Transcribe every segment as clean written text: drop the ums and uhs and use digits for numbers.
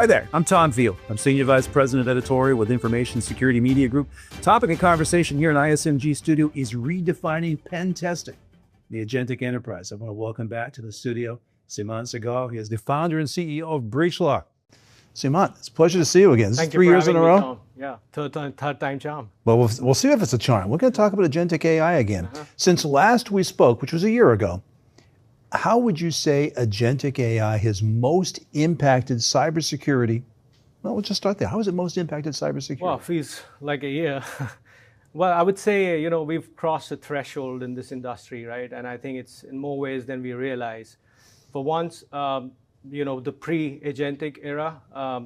Hi there, I'm Tom Field. I'm Senior Vice President Editorial with Information Security Media Group. Topic of conversation here in ISMG Studio is redefining pen testing, the Agentic enterprise. I want to welcome back to the studio Seemant Sehgal. He is the founder and CEO of BreachLock. Seemant, it's a pleasure to see you again. This is 3 years in a row. Tom. Yeah, third time charm. Well, we'll see if it's a charm. We're going to talk about Agentic AI again. Since last we spoke, which was a year ago, how would you say Agentic AI has most impacted cybersecurity? Well, we'll just start there. How has it most impacted cybersecurity? Well, it feels like a year. Well, I would say, we've crossed a threshold in this industry, right? And I think it's in more ways than we realize. For once, the pre-Agentic era,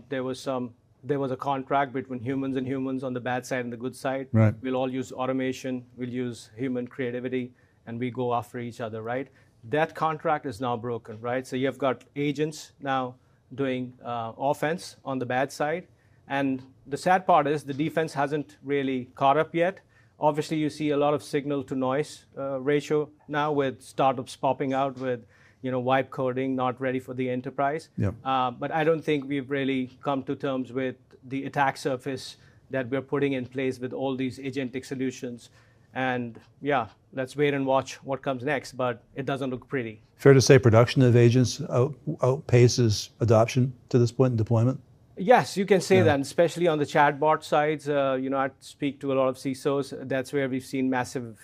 there was a contract between humans and humans on the bad side and the good side. Right. We'll all use automation, we'll use human creativity, and we go after each other, right? That contract is now broken, right? So you've got agents now doing offense on the bad side. And the sad part is the defense hasn't really caught up yet. Obviously, you see a lot of signal to noise ratio now with startups popping out with wipe coding, not ready for the enterprise. Yep. But I don't think we've really come to terms with the attack surface that we're putting in place with all these agentic solutions. And yeah, let's wait and watch what comes next, but it doesn't look pretty. Fair to say production of agents outpaces adoption to this point in deployment? Yes, you can say that, especially on the chatbot sides. I speak to a lot of CISOs. That's where we've seen massive,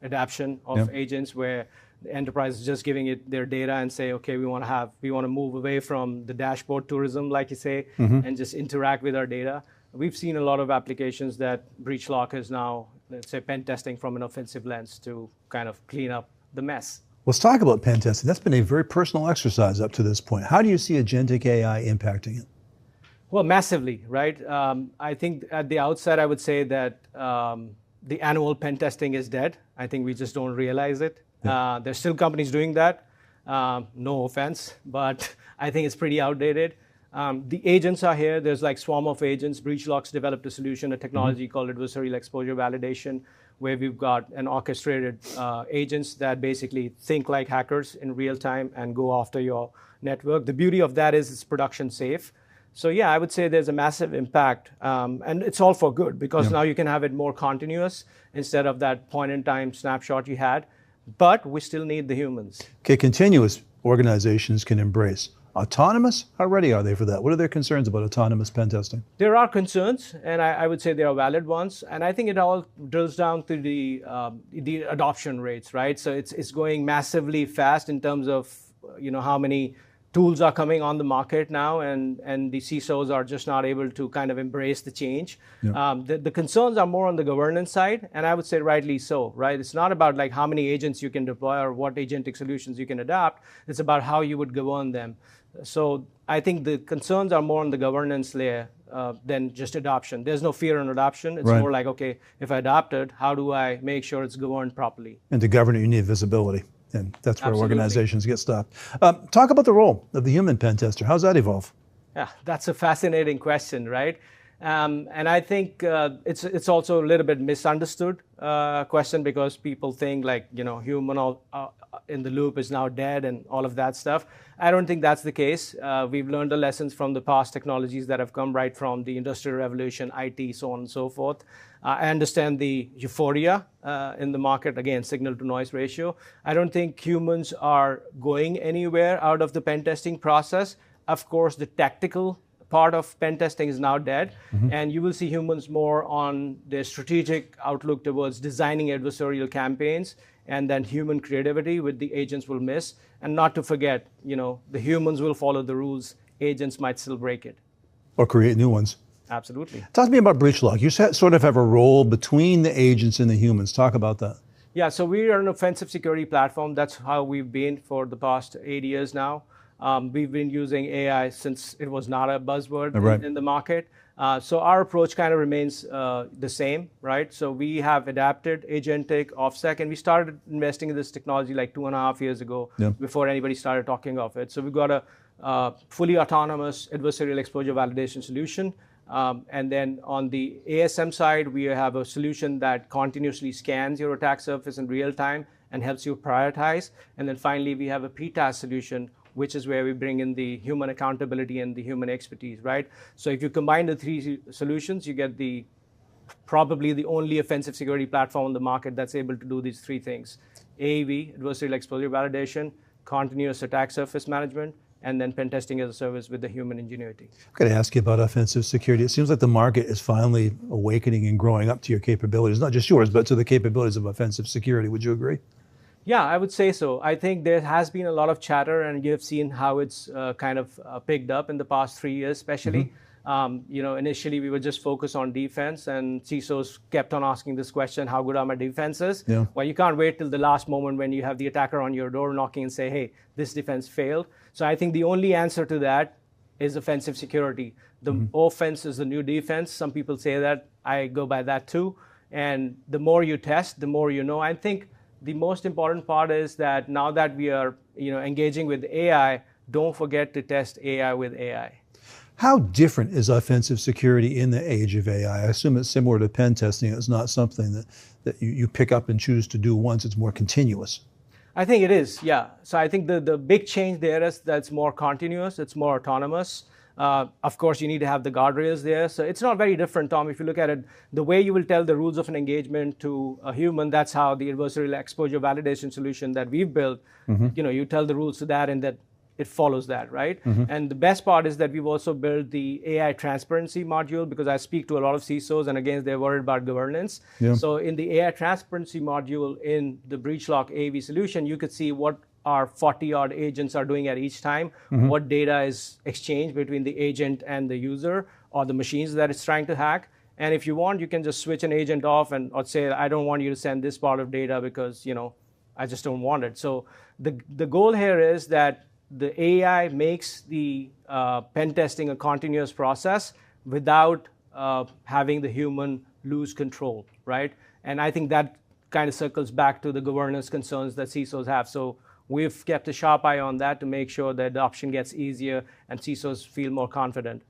adoption of agents where the enterprise is just giving it their data and say, okay, we want to move away from the dashboard tourism, like you say, and just interact with our data. We've seen a lot of applications that BreachLock is now, let's say, pen testing from an offensive lens to kind of clean up the mess. Let's talk about pen testing. That's been a very personal exercise up to this point. How do you see Agentic AI impacting it? Well, massively, right? I think at the outset, I would say that the annual pen testing is dead. I think we just don't realize it. There's still companies doing that. No offense, but I think it's pretty outdated. The agents are here. There's like swarm of agents. BreachLock's developed a solution, a technology called adversarial exposure validation, where we've got an orchestrated agents that basically think like hackers in real time and go after your network. The beauty of that is it's production safe. So yeah, I would say there's a massive impact, and it's all for good because now you can have it more continuous instead of that point in time snapshot you had. But we still need the humans. Okay, continuous organizations can embrace. Autonomous, how ready are they for that? What are their concerns about autonomous pen testing? There are concerns, and I would say they are valid ones. And I think it all drills down to the adoption rates, right? So it's going massively fast in terms of how many tools are coming on the market now, and the CISOs are just not able to kind of embrace the change. The concerns are more on the governance side, and I would say rightly so, right? It's not about like how many agents you can deploy or what agentic solutions you can adopt. It's about how you would govern them. So I think the concerns are more on the governance layer than just adoption. There's no fear in adoption. It's more like, okay, if I adopt it, how do I make sure it's governed properly? And to govern it, you need visibility. And that's where organizations get stopped. Talk about the role of the human pen tester. How's that evolve? Yeah, that's a fascinating question, right? And I think it's also a little bit misunderstood question because people think like, human in the loop is now dead and all of that stuff. I don't think that's the case. We've learned the lessons from the past technologies that have come right from the Industrial Revolution, IT, so on and so forth. I understand the euphoria in the market, again, signal to noise ratio. I don't think humans are going anywhere out of the pen testing process. Of course, the tactical part of pen testing is now dead, and you will see humans more on their strategic outlook towards designing adversarial campaigns, and then human creativity with the agents will miss. And not to forget, the humans will follow the rules. Agents might still break it. Or create new ones. Absolutely. Talk to me about BreachLock. You sort of have a role between the agents and the humans. Talk about that. Yeah, so we are an offensive security platform. That's how we've been for the past 8 years now. We've been using AI since it was not a buzzword in the market. So our approach kind of remains the same, right? So we have adapted Agentic, OffSec, and we started investing in this technology like 2.5 years ago before anybody started talking of it. So we've got a fully autonomous adversarial exposure validation solution. And then on the ASM side, we have a solution that continuously scans your attack surface in real time and helps you prioritize. And then finally, we have a pre-task solution which is where we bring in the human accountability and the human expertise, right? So if you combine the three solutions, you get probably the only offensive security platform on the market that's able to do these three things: AEV, adversarial exposure validation, continuous attack surface management, and then pen testing as a service with the human ingenuity. I'm going to ask you about offensive security. It seems like the market is finally awakening and growing up to your capabilities, not just yours, but to the capabilities of offensive security. Would you agree? Yeah, I would say so. I think there has been a lot of chatter, and you've seen how it's kind of picked up in the past 3 years, especially. Initially we were just focused on defense, and CISOs kept on asking this question: how good are my defenses? Yeah. Well, you can't wait till the last moment when you have the attacker on your door knocking and say, hey, this defense failed. So I think the only answer to that is offensive security. The offense is the new defense. Some people say that. I go by that too. And the more you test, the more you know. I think the most important part is that now that we are engaging with AI, don't forget to test AI with AI. How different is offensive security in the age of AI? I assume it's similar to pen testing. It's not something that you pick up and choose to do once. It's more continuous. I think it is, yeah. So I think the big change there is that's more continuous, it's more autonomous. Of course, you need to have the guardrails there. So it's not very different, Tom. If you look at it, the way you will tell the rules of an engagement to a human, that's how the adversarial exposure validation solution that we've built, you tell the rules to that, and that it follows that, right? And the best part is that we've also built the AI transparency module, because I speak to a lot of CISOs, and again, they're worried about governance. Yeah. So in the AI transparency module in the BreachLock AV solution, you could see what our 40-odd agents are doing at each time, what data is exchanged between the agent and the user or the machines that it's trying to hack. And if you want, you can just switch an agent off or say, I don't want you to send this part of data because, I just don't want it. So the goal here is that the AI makes the pen testing a continuous process without having the human lose control, right? And I think that kind of circles back to the governance concerns that CISOs have. So we've kept a sharp eye on that to make sure that adoption gets easier and CISOs feel more confident.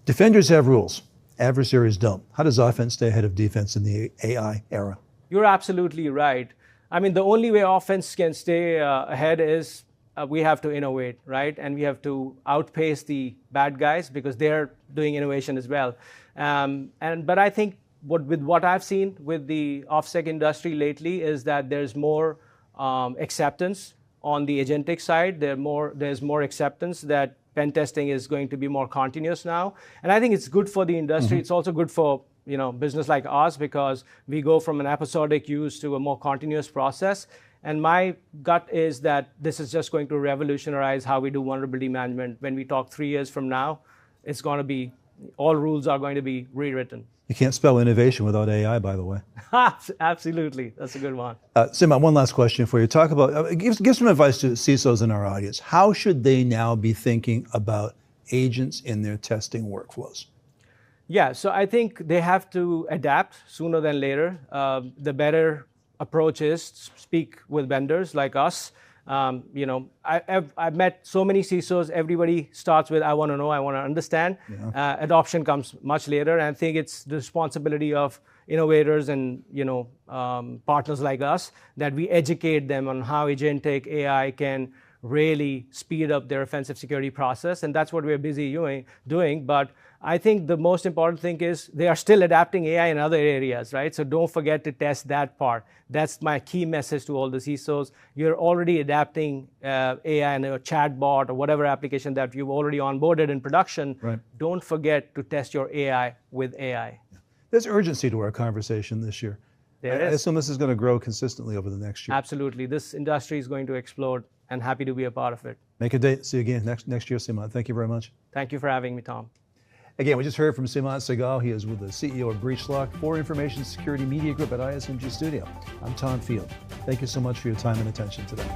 Defenders have rules. Adversaries don't. How does offense stay ahead of defense in the AI era? You're absolutely right. I mean, the only way offense can stay ahead is we have to innovate, right? And we have to outpace the bad guys because they're doing innovation as well. But I think with what I've seen with the OffSec industry lately is that there's more acceptance on the agentic side. There's more acceptance that pen testing is going to be more continuous now. And I think it's good for the industry. It's also good for business like ours, because we go from an episodic use to a more continuous process. And my gut is that this is just going to revolutionize how we do vulnerability management. When we talk 3 years from now, it's going to be, all rules are going to be rewritten. You can't spell innovation without AI, by the way. Absolutely. That's a good one. Seemant, one last question for you. Talk about, give some advice to CISOs in our audience. How should they now be thinking about agents in their testing workflows? Yeah, so I think they have to adapt sooner than later. The better approach is to speak with vendors like us. I've met so many CISOs. Everybody starts with, I want to know, I want to understand. Yeah. Adoption comes much later. And I think it's the responsibility of innovators and partners like us that we educate them on how agentic AI can really speed up their offensive security process. And that's what we're busy doing. But I think the most important thing is they are still adapting AI in other areas, right? So don't forget to test that part. That's my key message to all the CISOs. You're already adapting AI in a chatbot or whatever application that you've already onboarded in production. Right. Don't forget to test your AI with AI. There's urgency to our conversation this year. I assume this is going to grow consistently over the next year. Absolutely. This industry is going to explode, and happy to be a part of it. Make a date. See you again next year, Seemant. Thank you very much. Thank you for having me, Tom. Again, we just heard from Seemant Sehgal. He is with the CEO of BreachLock for Information Security Media Group at ISMG Studio. I'm Tom Field. Thank you so much for your time and attention today.